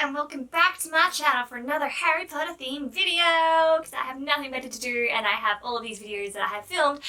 and welcome back to my channel for another Harry Potter themed video, because I have nothing better to do and I have all of these videos that I have filmed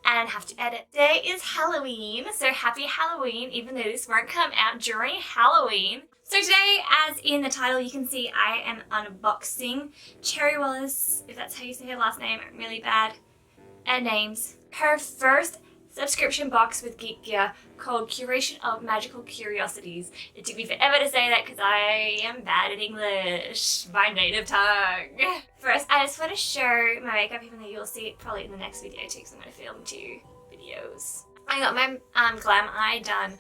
and have to edit. Today is Halloween, so happy Halloween, even though this won't come out during Halloween. So today, as in the title you can see, I am unboxing Cherry Wallis, if that's how you say her last name, I'm really bad at names. Her first subscription box with Geek Gear called Curation of Magical Curiosities. It took me forever to say that because I am bad at English, my native tongue. First, I just want to show my makeup, even though you'll see it probably in the next video too, because I'm going to film 2 videos. I got my glam eye done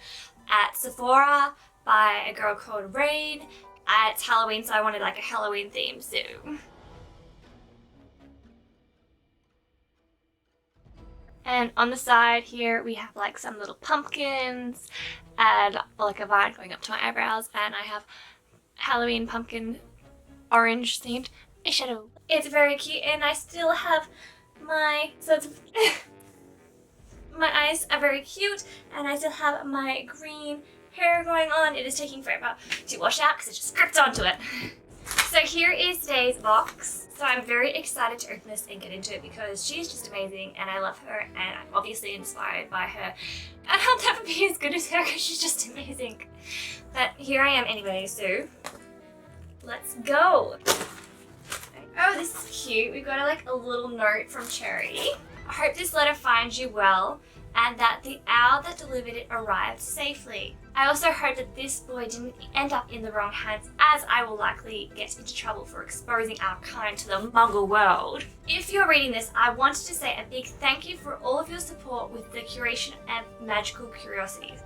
at Sephora by a girl called Rain. It's Halloween, so I wanted like a Halloween theme, so and on the side here we have like some little pumpkins and like a vine going up to my eyebrows, and I have Halloween pumpkin orange themed eyeshadow. It's very cute, and I still have my my eyes are very cute, and I still have my green hair going on. It is taking forever to wash out because it just gripped onto it. So here is today's box. So I'm very excited to open this and get into it because she's just amazing and I love her and I'm obviously inspired by her. And I'll never be as good as her because she's just amazing. But here I am anyway, so let's go. Oh, this is cute. We got like a little note from Cherry. I hope this letter finds you well and that the owl that delivered it arrived safely. I also hope that this boy didn't end up in the wrong hands, as I will likely get into trouble for exposing our kind to the Muggle world. If you're reading this, I wanted to say a big thank you for all of your support with the curation of magical curiosities.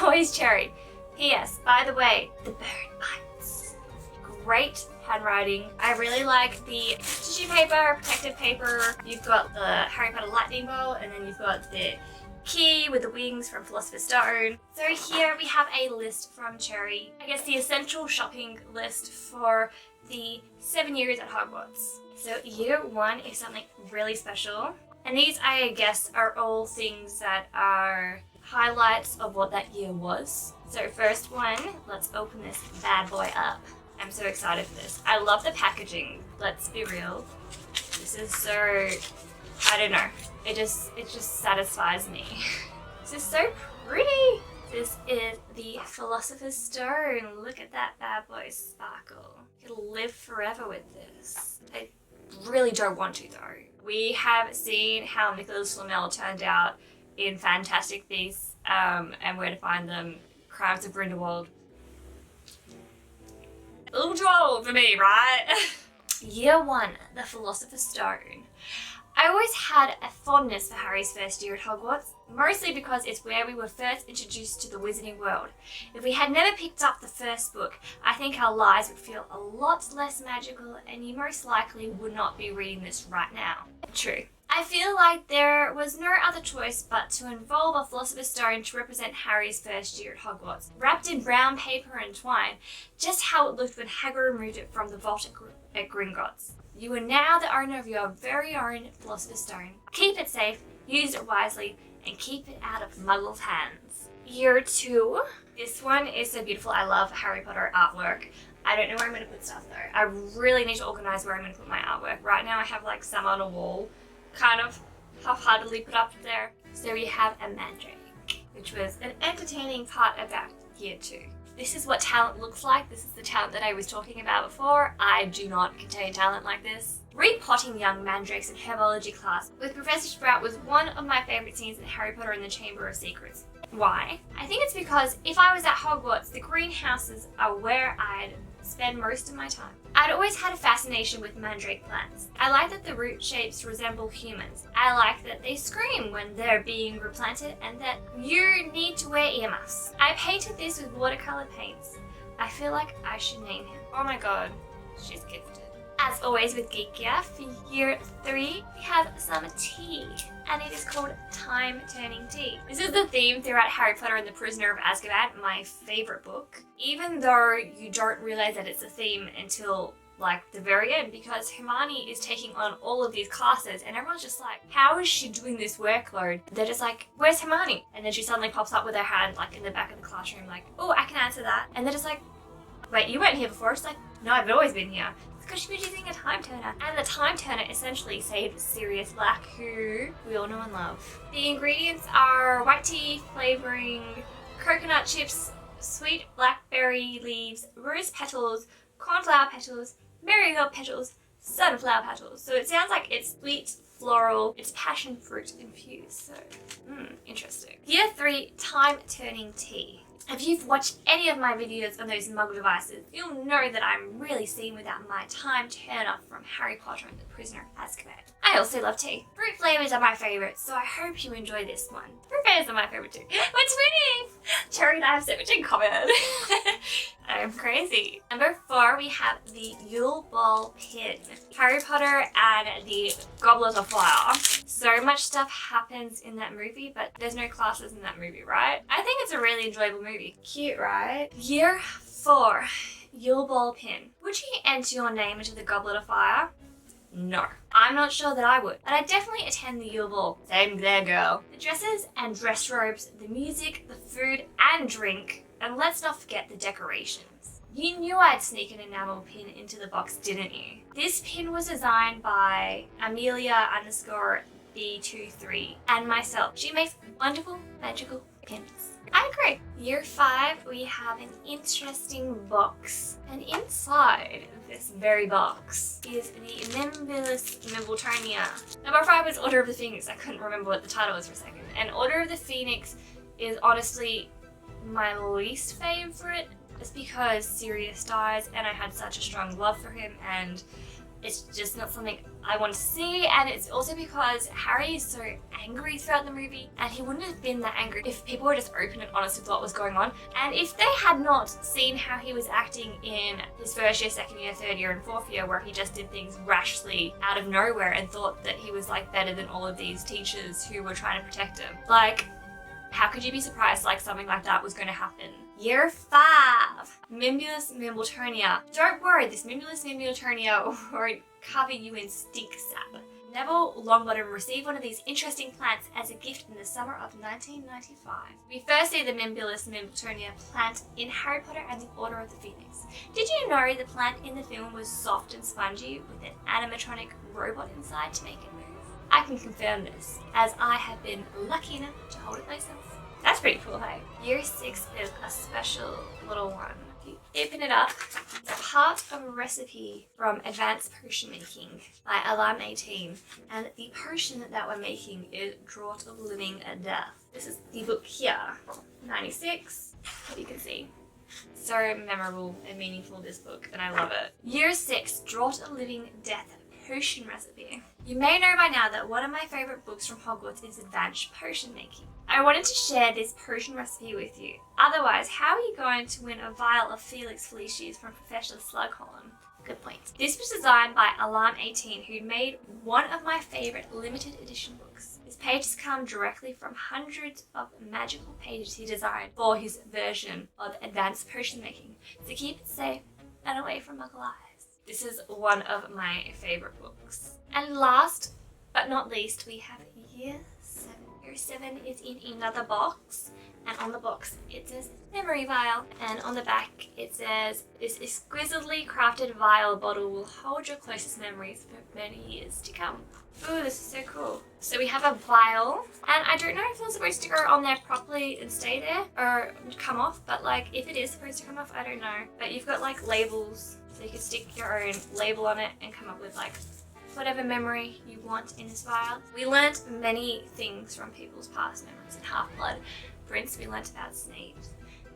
Always Cherry. P.S. By the way, the bird bites. Great handwriting. I really like the tissue paper, protective paper. You've got the Harry Potter lightning bolt, and then you've got the key with the wings from Philosophers Stone. So here we have a list from Cherry. I guess the essential shopping list for the 7 years at Hogwarts. So year 1 is something really special. And these, I guess, are all things that are highlights of what that year was. So first one, let's open this bad boy up. I'm so excited for this. I love the packaging, let's be real. This is so, I don't know. It just satisfies me. This is so pretty. This is the Philosopher's Stone. Look at that bad boy sparkle. It'll live forever with this. I really don't want to though. We have seen how Nicholas Flamel turned out in Fantastic Beasts and Where to Find Them, Crimes of Grindelwald. A little too old for me, right? Year 1, the Philosopher's Stone. I always had a fondness for Harry's first year at Hogwarts, mostly because it's where we were first introduced to the wizarding world. If we had never picked up the first book, I think our lives would feel a lot less magical and you most likely would not be reading this right now. True. I feel like there was no other choice but to involve a Philosopher's Stone to represent Harry's first year at Hogwarts. Wrapped in brown paper and twine, just how it looked when Hagrid removed it from the vault at Gringotts. You are now the owner of your very own Philosopher's Stone. Keep it safe, use it wisely, and keep it out of Muggles' hands. Year 2. This one is so beautiful. I love Harry Potter artwork. I don't know where I'm going to put stuff though. I really need to organise where I'm going to put my artwork. Right now I have like some on a wall, kind of half-heartedly put up there. So we have a Mandrake, which was an entertaining part about year 2. This is what talent looks like. This is the talent that I was talking about before. I do not contain talent like this. Repotting young mandrakes in herbology class with Professor Sprout was one of my favourite scenes in Harry Potter and the Chamber of Secrets. Why? I think it's because if I was at Hogwarts, the greenhouses are where I'd spend most of my time. I'd always had a fascination with mandrake plants. I like that the root shapes resemble humans. I like that they scream when they're being replanted and that you need to wear earmuffs. I painted this with watercolour paints. I feel like I should name him. Oh my god, she's gifted. As always with Geek Gear, for year 3, we have some tea. And it is called Time Turning Tea. This is the theme throughout Harry Potter and the Prisoner of Azkaban, my favourite book. Even though you don't realise that it's a theme until like the very end, because Hermione is taking on all of these classes and everyone's just like, how is she doing this workload? They're just like, where's Hermione? And then she suddenly pops up with her hand like in the back of the classroom like, oh, I can answer that. And they're just like, wait, you weren't here before? She's like, no, I've always been here. It's because she was using a time turner. And the time turner essentially saved Sirius Black, who we all know and love. The ingredients are white tea, flavouring, coconut chips, sweet blackberry leaves, rose petals, cornflower petals, marigold petals, sunflower petals. So it sounds like it's sweet, floral, it's passion fruit infused. So, interesting. Year 3, time turning tea. If you've watched any of my videos on those muggle devices, you'll know that I'm really seen without my time turner from Harry Potter and the Prisoner of Azkaban. I also love tea. Fruit flavours are my favourites, so I hope you enjoy this one. Fruit flavours are my favourite too. We're twinning! Cherry and I have so much in common. I'm crazy. Number 4, we have the Yule Ball Pin. Harry Potter and the Goblet of Fire. So much stuff happens in that movie, but there's no classes in that movie, right? I think it's a really enjoyable movie. Cute, right? Year 4, Yule Ball Pin. Would you enter your name into the Goblet of Fire? No. I'm not sure that I would, but I definitely attend the Yule Ball. Same there, girl. The dresses and dress robes, the music, the food and drink, and let's not forget the decorations. You knew I'd sneak an enamel pin into the box, didn't you? This pin was designed by Amelia_B23 and myself. She makes wonderful, magical pins. I agree. Year 5, we have an interesting box. And inside this very box is the Memberless Middletonia. Number 5 is Order of the Phoenix. I couldn't remember what the title was for a second. And Order of the Phoenix is honestly my least favourite. It's because Sirius dies and I had such a strong love for him, and it's just not something I want to see. And it's also because Harry is so angry throughout the movie, and he wouldn't have been that angry if people were just open and honest with what was going on. And if they had not seen how he was acting in his first year, second year, third year and fourth year, where he just did things rashly out of nowhere and thought that he was like better than all of these teachers who were trying to protect him. Like, how could you be surprised like something like that was going to happen? Year 5, Memberless Middletonia. Don't worry, this Memberless Middletonia won't cover you in stink sap. Neville Longbottom received one of these interesting plants as a gift in the summer of 1995. We first see the Memberless Middletonia plant in Harry Potter and the Order of the Phoenix. Did you know the plant in the film was soft and spongy with an animatronic robot inside to make it move? I can confirm this, as I have been lucky enough to hold it myself. That's pretty cool, hey? Year 6 is a special little one. If you open it up, it's part of a recipe from Advanced Potion Making by Alarm 18. And the potion that we're making is Draught of Living Death. This is the book here, 96, as you can see. So memorable and meaningful, this book, and I love it. Year 6, Draught of Living Death potion recipe. You may know by now that one of my favourite books from Hogwarts is Advanced Potion Making. I wanted to share this potion recipe with you. Otherwise, how are you going to win a vial of Felix Felicis from Professor Slughorn? Good point. This was designed by Alarm 18, who made one of my favourite limited edition books. His pages come directly from hundreds of magical pages he designed for his version of Advanced Potion Making to keep it safe and away from Muggle eyes. This is one of my favourite books. And last but not least, we have Year 7. Year 7 is in another box, and on the box it says Memory Vial, and on the back it says, this exquisitely crafted vial bottle will hold your closest memories for many years to come. Ooh, this is so cool. So we have a vial, and I don't know if it's supposed to go on there properly and stay there or come off, but like if it is supposed to come off, I don't know. But you've got like labels, so you can stick your own label on it and come up with like whatever memory you want in this vial. We learnt many things from people's past memories. In Half-Blood Prince, we learnt about Snape's.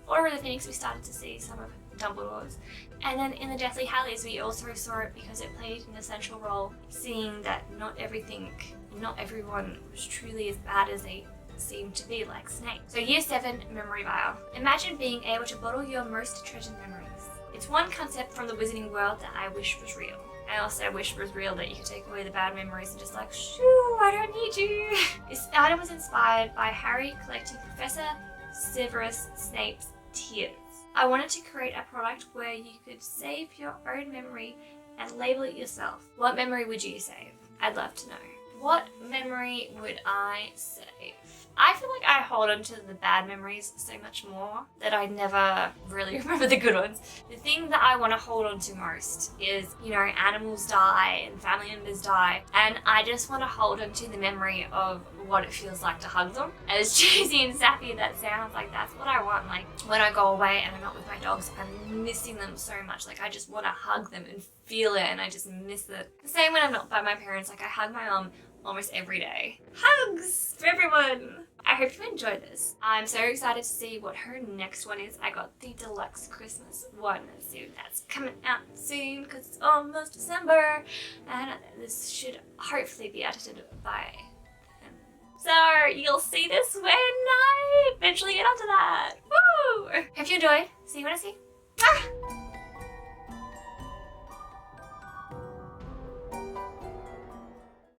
Order of the Phoenix, we started to see some of Dumbledore's. And then in the Deathly Hallows, we also saw it because it played an essential role, seeing that not everyone was truly as bad as they seemed to be, like Snape. So Year 7, Memory Vial. Imagine being able to bottle your most treasured memories. It's one concept from the wizarding world that I wish was real. I also wish it was real that you could take away the bad memories and just like, shoo, I don't need you. This item was inspired by Harry collecting Professor Severus Snape's tears. I wanted to create a product where you could save your own memory and label it yourself. What memory would you save? I'd love to know. What memory would I save? I feel like I hold on to the bad memories so much more that I never really remember the good ones. The thing that I want to hold on to most is, you know, animals die and family members die, and I just want to hold on to the memory of what it feels like to hug them. As cheesy and sappy that sounds, like that's what I want. Like when I go away and I'm not with my dogs, I'm missing them so much. Like I just want to hug them and feel it, and I just miss it. The same when I'm not by my parents. Like I hug my mum almost every day. Hugs for everyone! I hope you enjoyed this. I'm so excited to see what her next one is. I got the deluxe Christmas one, so that's coming out soon because it's almost December, and this should hopefully be edited by then. So you'll see this when I eventually get onto that. Woo! Hope you enjoyed. See you when I see you.